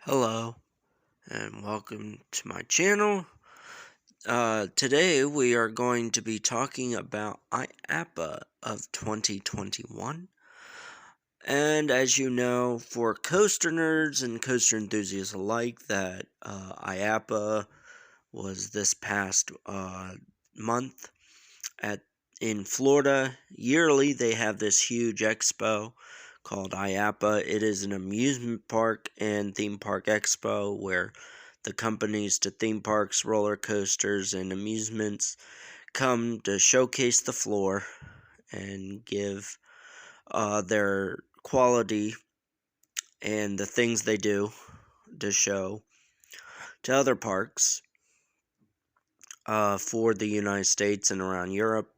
Hello and welcome to my channel. Today we are going to be talking about IAAPA of 2021. And as you know, for coaster nerds and coaster enthusiasts alike, that IAAPA was this past month in Florida. Yearly, they have this huge expo called IAAPA. It is an amusement park and theme park expo where the companies to theme parks, roller coasters, and amusements come to showcase the floor and give their quality and the things they do to show to other parks for the United States and around Europe.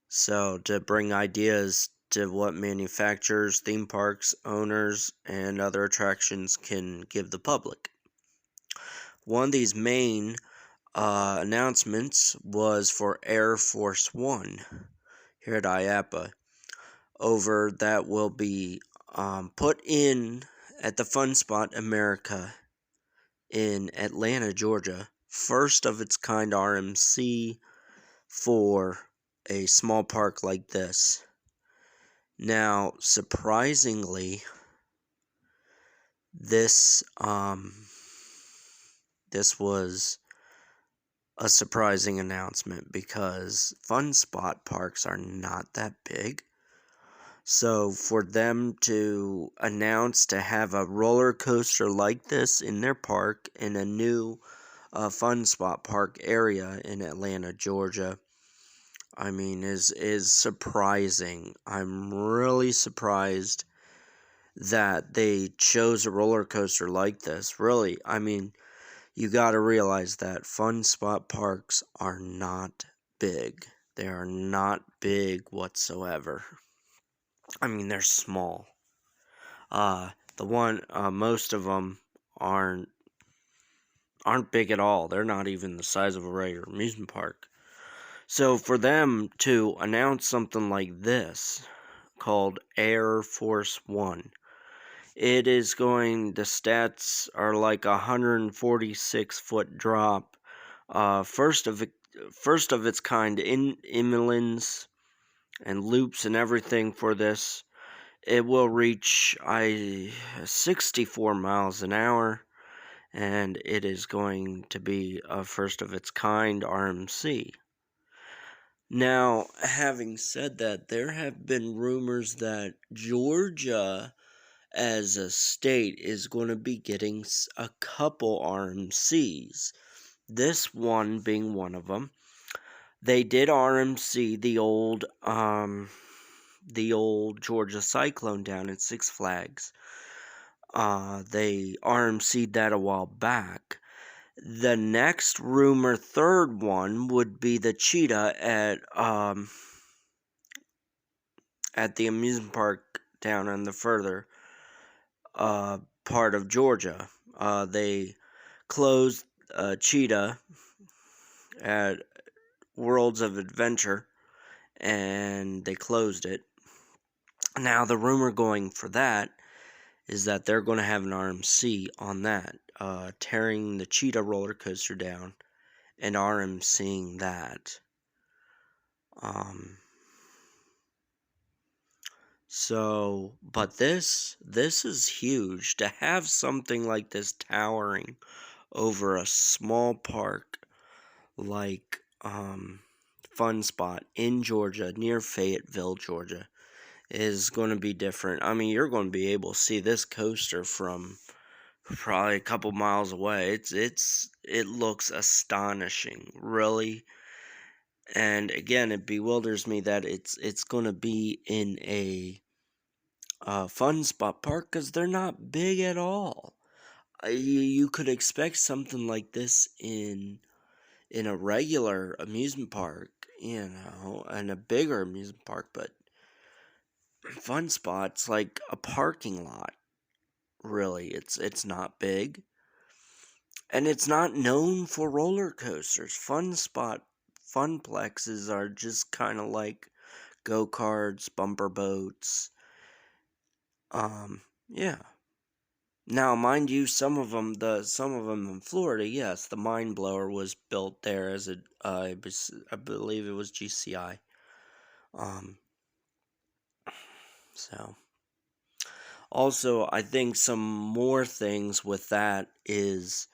So, to bring ideas to what manufacturers, theme parks, owners, and other attractions can give the public. One of these main announcements was for Air Force One here at IAAPA. That will be put in at the Fun Spot America in Atlanta, Georgia. First of its kind RMC for a small park like this. Now, surprisingly, this was a surprising announcement because Fun Spot parks are not that big. So for them to announce to have a roller coaster like this in their park in a new Fun Spot park area in Atlanta, Georgia, I mean, is surprising. I'm really surprised that they chose a roller coaster like this. Really, I mean, you gotta realize that Fun Spot parks are not big. They are not big whatsoever. I mean, they're small. Most of them aren't big at all. They're not even the size of a regular amusement park. So for them to announce something like this, called Air Force One, the stats are like 146-foot drop, first of its kind in inlands and loops and everything for this. It will reach 64 miles an hour, and it is going to be a first of its kind RMC. Now, having said that, there have been rumors that Georgia as a state is going to be getting a couple RMCs. This one being one of them. They did RMC the old Georgia Cyclone down at Six Flags. They RMC'd that a while back. The next rumor, third one, would be the cheetah at the amusement park down in the further part of Georgia. They closed cheetah at Worlds of Adventure, and they closed it. Now, the rumor going for that is that they're going to have an RMC on that, tearing the cheetah roller coaster down and RMCing that. But this is huge. To have something like this towering over a small park like Fun Spot in Georgia, near Fayetteville, Georgia, is going to be different. I mean, you're going to be able to see this coaster from probably a couple miles away. It looks astonishing, really. And again, it bewilders me that it's going to be in a Fun Spot park because they're not big at all. You could expect something like this in a regular amusement park, and a bigger amusement park, but Fun Spot's like a parking lot. Really, it's not big, and it's not known for roller coasters. Fun Spot funplexes are just kind of like go-karts, bumper boats. Yeah. Now, mind you, some of them in Florida, yes, the mine blower was built there as I believe it was GCI. Um, so also, I think some more things with that is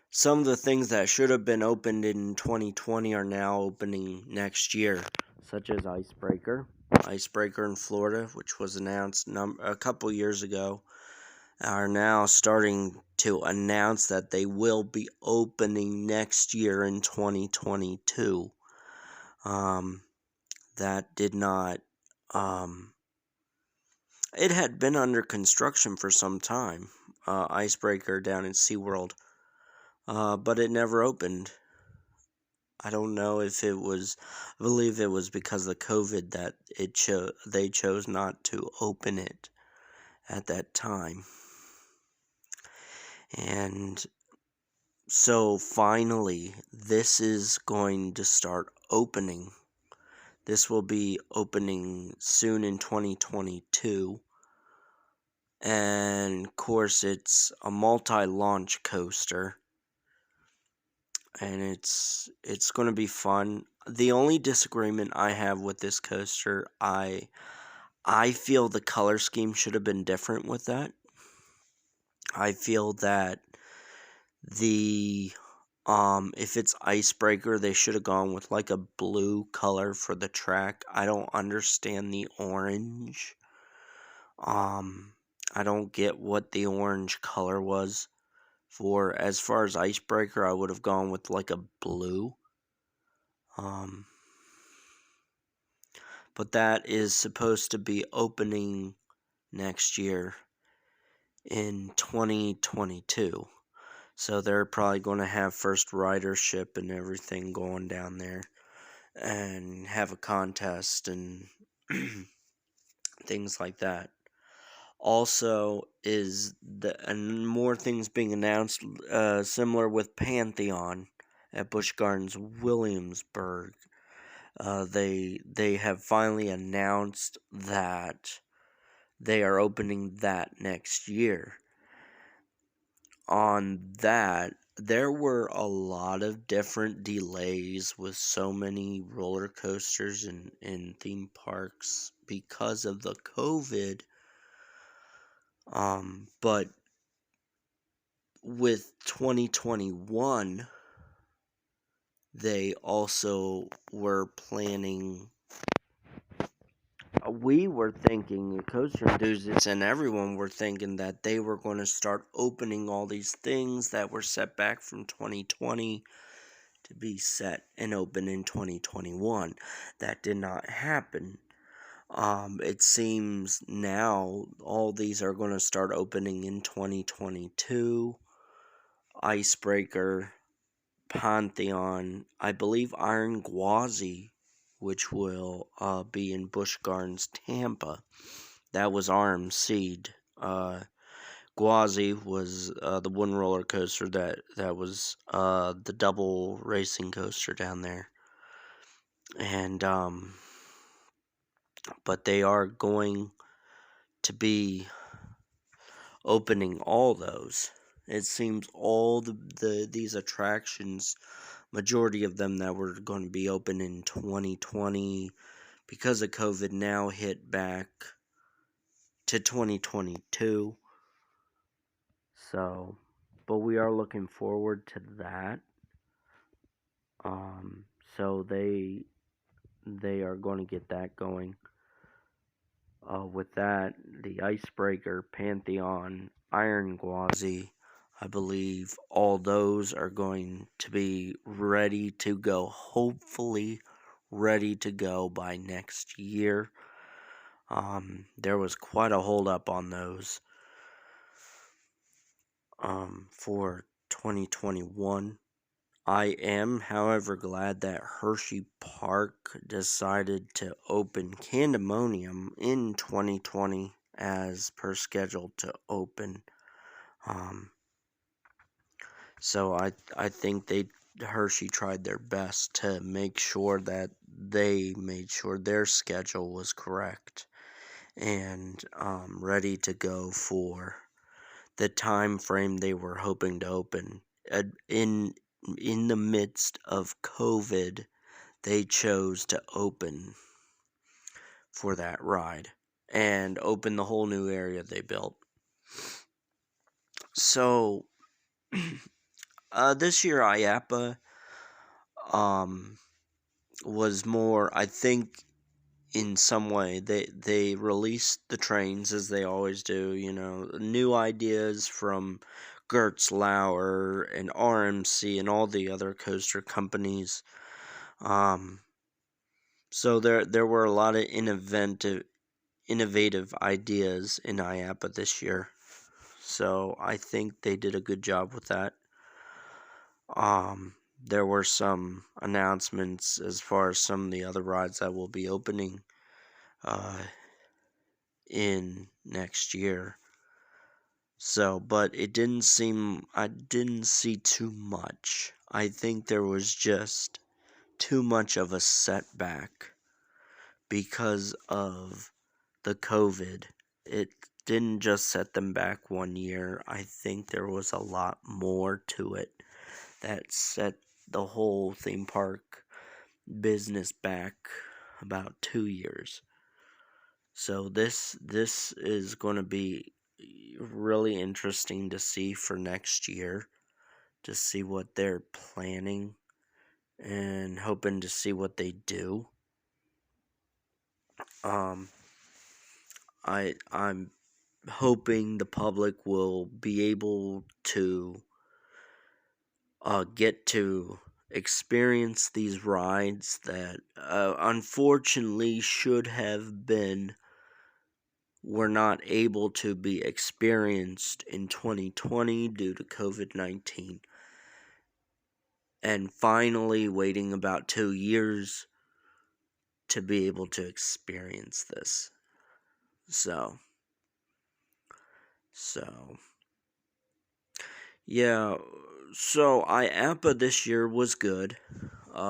some of the things that should have been opened in 2020 are now opening next year, such as Icebreaker in Florida, which was announced a couple years ago, are now starting to announce that they will be opening next year in 2022. That did not. It had been under construction for some time, Icebreaker down in SeaWorld, but it never opened. I don't know if it was, I believe it was because of COVID that they chose not to open it at that time. And so finally, this is going to start opening. This will be opening soon in 2022. And of course, it's a multi-launch coaster. And it's going to be fun. The only disagreement I have with this coaster, I feel the color scheme should have been different with that. I feel that the if it's Icebreaker, they should have gone with like a blue color for the track. I don't understand the orange. I don't get what the orange color was for. As far as Icebreaker, I would have gone with like a blue. But that is supposed to be opening next year in 2022. So they're probably going to have first ridership and everything going down there and have a contest and things like that. Also, and more things being announced, similar with Pantheon at Busch Gardens Williamsburg. They have finally announced that they are opening that next year. On that, there were a lot of different delays with so many roller coasters and theme parks because of the COVID. But with 2021, they also were planning. We were thinking, coaster enthusiasts and everyone were thinking that they were going to start opening all these things that were set back from 2020 to be set and open in 2021. That did not happen. It seems now all these are going to start opening in 2022. Icebreaker, Pantheon, I believe Iron Gwazi, which will be in Busch Gardens, Tampa. That was RMC'd. Gwazi was the one roller coaster that was the double racing coaster down there. And but they are going to be opening all those. It seems all these attractions, majority of them that were going to be open in 2020 because of COVID now hit back to 2022. So, but we are looking forward to that. So they are going to get that going. With that, the Icebreaker, Pantheon, Iron Gwazi, I believe all those are going to be ready to go, hopefully ready to go by next year. There was quite a hold up on those for 2021. I am, however, glad that Hershey Park decided to open Candemonium in 2020 as per scheduled to open. So I think Hershey tried their best to make sure that they made sure their schedule was correct and ready to go for the time frame they were hoping to open. In the midst of COVID, they chose to open for that ride and open the whole new area they built. So this year IAAPA was more, I think, in some way they released the trains as they always do, new ideas from Gertz Lauer and RMC and all the other coaster companies. So there were a lot of innovative ideas in IAAPA this year. So I think they did a good job with that. There were some announcements as far as some of the other rides that will be opening in next year. So, but I didn't see too much. I think there was just too much of a setback because of the COVID. It didn't just set them back 1 year. I think there was a lot more to it that set the whole theme park business back about 2 years. So this is going to be really interesting to see for next year, to see what they're planning and hoping to see what they do. I'm hoping the public will be able to get to experience these rides that unfortunately were not able to be experienced in 2020 due to COVID-19. And finally waiting about 2 years to be able to experience this. So yeah, so IAAPA this year was good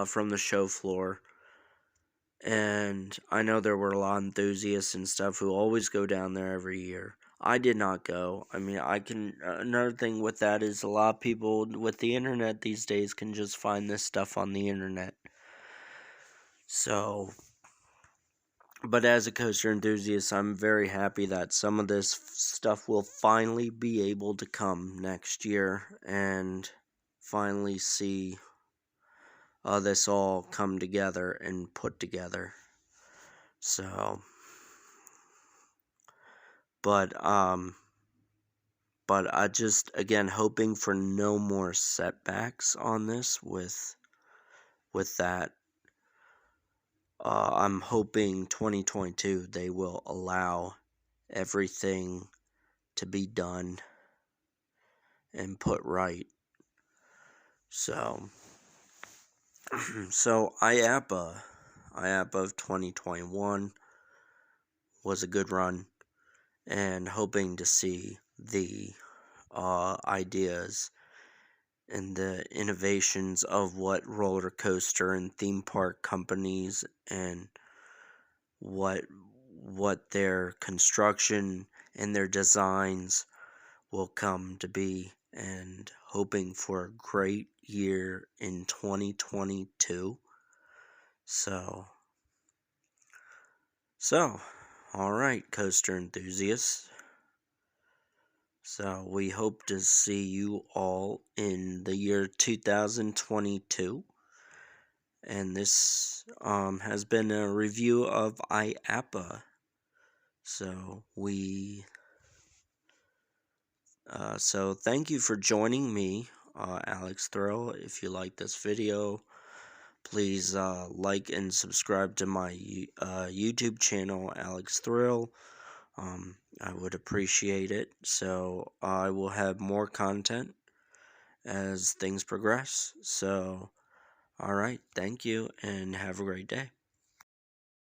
from the show floor. And I know there were a lot of enthusiasts and stuff who always go down there every year. I did not go. I mean, another thing with that is a lot of people with the internet these days can just find this stuff on the internet. So, but as a coaster enthusiast, I'm very happy that some of this stuff will finally be able to come next year and finally see this all come together and put together. So, but I just, again, hoping for no more setbacks on this with that. I'm hoping 2022 they will allow everything to be done and put right. So IAAPA of 2021 was a good run, and hoping to see the ideas and the innovations of what roller coaster and theme park companies and what their construction and their designs will come to be, and hoping for a great year in 2022. So all right, coaster enthusiasts. So we hope to see you all in the year 2022. And this has been a review of IAAPA. So so thank you for joining me, Alex Thrill. If you like this video, please like and subscribe to my YouTube channel, Alex Thrill. I would appreciate it. So I will have more content as things progress. So, alright, thank you and have a great day.